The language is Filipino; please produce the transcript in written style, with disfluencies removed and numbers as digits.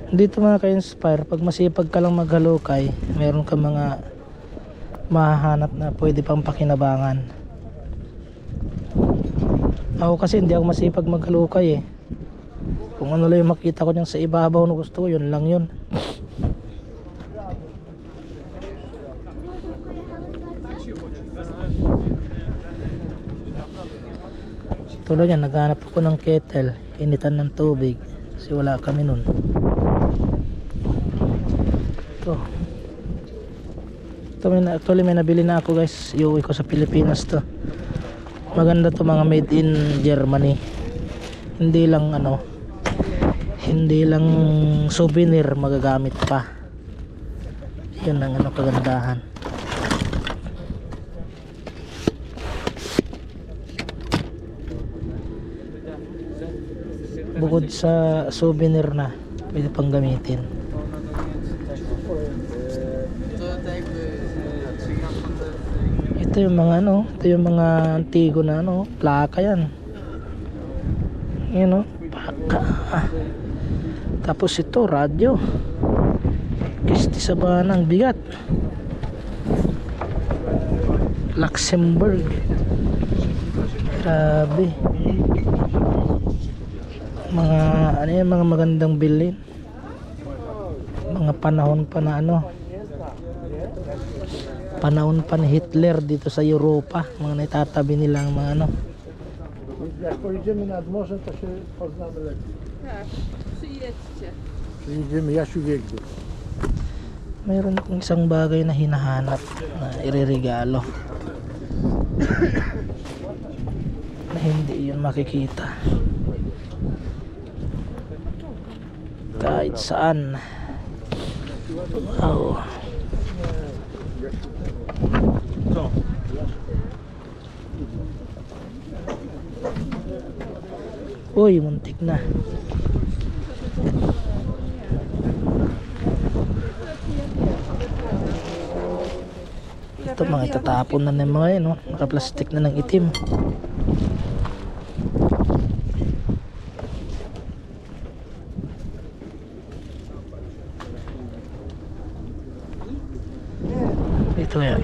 Dito mga ka-inspire, pag masipag ka lang maghalukay, meron ka mga mahahanap na pwede pang pakinabangan. Ako kasi hindi ako masipag maghalukay eh. Kung ano lang yung makita ko dyan sa ibabaw na gusto ko, yun lang yun. Tulad yan, naghanap ako ng kettle, initan ng tubig kasi wala kami nun. Ito actually may nabili na ako guys, iuwi ko sa Pilipinas to. Maganda to, mga made in Germany. Hindi lang souvenir, magagamit pa. Yun ang kagandahan. Bukod sa souvenir na pwede pang gamitin. Ito yung mga ito yung mga antigo na plaka yan. Yun plaka. Tapos ito radyo. Kisti sa banang bigat. Luxembourg. Grabe. Mga mga magandang bilhin. Mga panahon pa na panahon pa ni Hitler dito sa Europa, mga naitatabi nilang mga Jak pojedziemy nad morze, to się poznamy lepiej. Tak, przyjedźcie. Przyjedziemy Jasiu Wiegdu. Mayroon akong isang bagay na hinahanap na ireregalo na hindi yun makikita kahit saan. Wow. Uy, muntik na. Ito mga itatapon na ng mga yun, nakaplastik na ng itim. Ito yan.